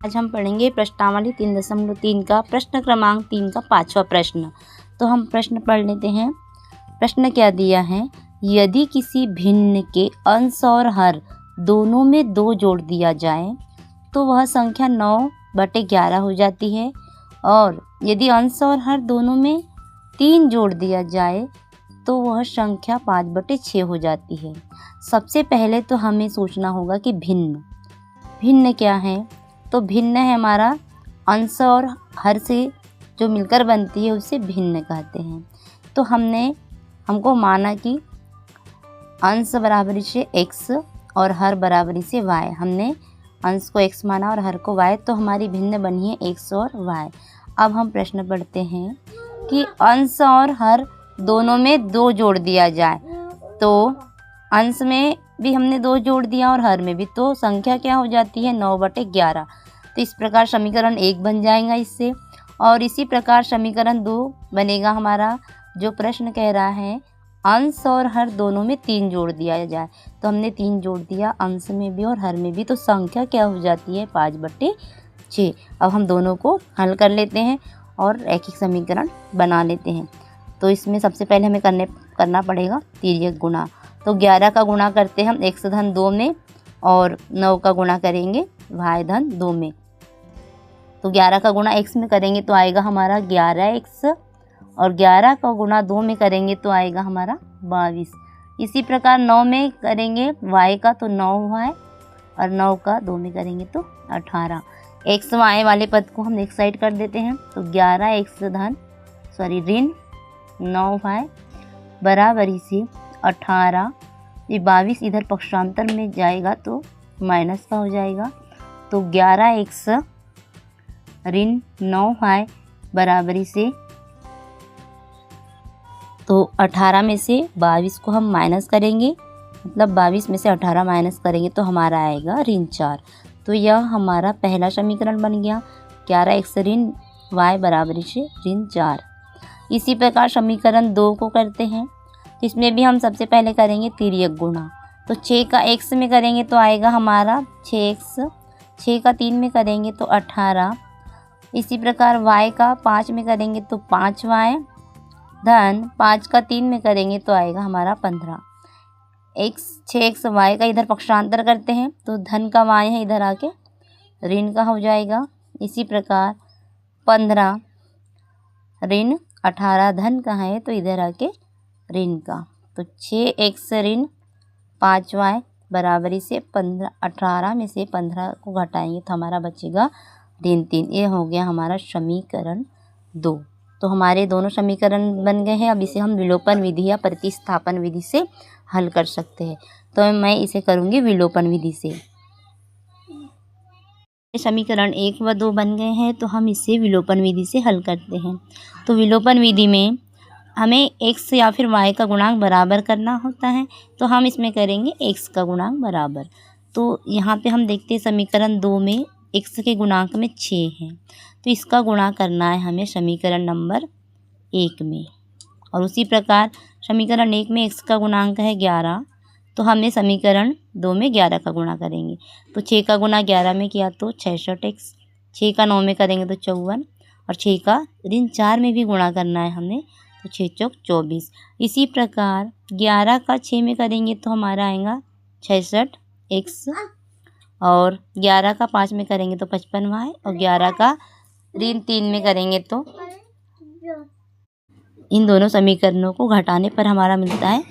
आज हम पढ़ेंगे प्रश्नावली 3.3 का प्रश्न क्रमांक 3 का 5वां प्रश्न। तो हम प्रश्न पढ़ लेते हैं। प्रश्न क्या दिया है, यदि किसी भिन्न के अंश और हर दोनों में 2 जोड़ दिया जाए तो वह संख्या 9/11 हो जाती है, और यदि अंश और हर दोनों में 3 जोड़ दिया जाए तो वह संख्या 5/6 हो जाती है। सबसे पहले तो हमें सोचना होगा कि भिन्न क्या है। तो भिन्न है हमारा अंश और हर से जो मिलकर बनती है उसे भिन्न कहते हैं। तो हमको माना कि अंश बराबरी से x और हर बराबरी से y। हमने अंश को x माना और हर को y, तो हमारी भिन्न बनी है x और y। अब हम प्रश्न पढ़ते हैं कि अंश और हर दोनों में 2 जोड़ दिया जाए। तो अंश में भी हमने 2 जोड़ दिया और हर में भी, तो संख्या क्या हो जाती है 9/11। तो इस प्रकार समीकरण 1 बन जाएगा इससे, और इसी प्रकार समीकरण 2 बनेगा हमारा। जो प्रश्न कह रहा है अंश और हर दोनों में 3 जोड़ दिया जाए, तो हमने 3 जोड़ दिया अंश में भी और हर में भी, तो संख्या क्या हो जाती है 5/6। अब हम दोनों को हल कर लेते हैं और एक समीकरण बना लेते हैं। तो इसमें सबसे पहले हमें करना पड़ेगा तिर्यक गुणा। तो 11 का गुणा करते हैं हम x-2 में, और 9 का गुणा करेंगे y-2 में। तो 11 का गुणा x में करेंगे तो आएगा हमारा 11x, और 11 का गुणा 2 में करेंगे तो आएगा हमारा 22। इसी प्रकार 9 में करेंगे y का तो 9y, और 9 का 2 में करेंगे तो 18। x y वाले पद को हम एक साइड कर देते हैं। तो 11x ऋण 9y बराबरी से 18। ये 22 इधर पक्षांतर में जाएगा तो माइनस का हो जाएगा। तो 11x ऋण 9y बराबरी से, तो 18 में से 22 को हम माइनस करेंगे, मतलब 22 में से 18 माइनस करेंगे तो हमारा आएगा ऋण 4। तो यह हमारा पहला समीकरण बन गया, 11x ऋण y बराबरी से ऋण 4। इसी प्रकार समीकरण 2 को करते हैं। इसमें भी हम सबसे पहले करेंगे तिर्यक गुणा। तो 6 का x में करेंगे तो आएगा हमारा 6x, 6 का 3 में करेंगे तो 18। इसी प्रकार y का 5 में करेंगे तो 5y, धन 5 का 3 में करेंगे तो आएगा हमारा 15। 6x y का इधर पक्षांतर करते हैं तो धन का y है, इधर आके ऋण का हो जाएगा। इसी प्रकार 15 ऋण 18 धन का है तो इधर आके ऋण का। तो 6x ऋण 5y बराबरी से 15, 18 में से 15 को घटाएंगे तो हमारा बचेगा ऋण 3। ये हो गया हमारा समीकरण 2। तो हमारे दोनों समीकरण बन गए हैं। अब इसे हम विलोपन विधि या प्रतिस्थापन विधि से हल कर सकते हैं। तो मैं इसे करूँगी विलोपन विधि से। समीकरण 1 व 2 बन गए हैं, तो हम इसे विलोपन विधि से हल करते हैं। तो विलोपन विधि में हमें x या फिर y का गुणांक बराबर करना होता है, तो हम इसमें करेंगे x का गुणांक बराबर। तो यहाँ पे हम देखते हैं समीकरण 2 में x के गुणांक में 6 है, तो इसका गुणा करना है हमें समीकरण नंबर 1 में। और उसी प्रकार समीकरण 1 में x का गुणांक है 11, तो हमें समीकरण 2 में 11 का गुणा करेंगे। तो 6 का गुणा 11 में किया तो 66x, 6 का 9 में करेंगे तो 54, और 6 का ऋण 4 में भी गुणा करना है हमें, तो 6 चौक 24। इसी प्रकार 11 का 6 में करेंगे तो हमारा आएगा 66x, और 11 का 5 में करेंगे तो 55y, और 11 का ऋण 3 में करेंगे तो इन दोनों समीकरणों को घटाने पर हमारा मिलता है,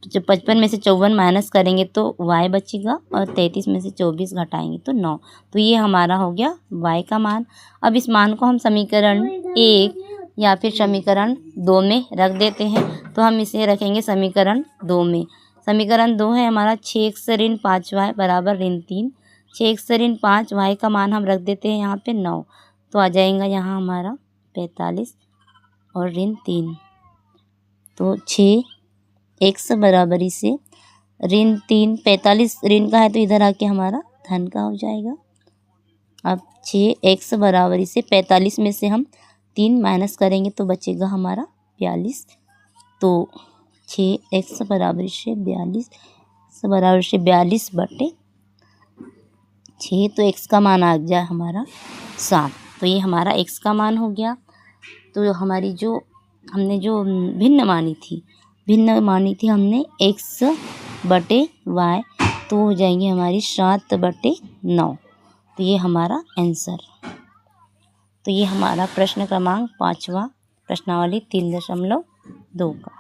जब 55 में से 54 माइनस करेंगे तो y बचेगा, और 33 में से 24 घटाएंगे तो 9। तो ये हमारा हो गया y का मान। अब इस मान को हम समीकरण 1 या फिर समीकरण 2 में रख देते हैं। तो हम इसे रखेंगे समीकरण 2 में। समीकरण 2 है हमारा 6x ऋण 5y बराबर ऋण 3। 6x ऋण 5y का मान हम रख देते हैं यहाँ पे 9, तो आ जाएगा यहाँ हमारा 45 और ऋण 3। तो 6x बराबरी से ऋण 3, 45 ऋण का है तो इधर आके हमारा धन का हो जाएगा। अब 6x बराबरी से 45 में से हम 3 माइनस करेंगे तो बचेगा हमारा 42। तो 6x बराबर से 42 बटे 6 तो x का मान आ गया हमारा 7। तो ये हमारा x का मान हो गया। तो हमारी जो हमने जो भिन्न मानी थी हमने x बटे y, तो हो जाएंगी हमारी 7 बटे 9। तो ये हमारा आंसर। तो ये हमारा प्रश्न क्रमांक 5वां प्रश्नावली 3.2 का।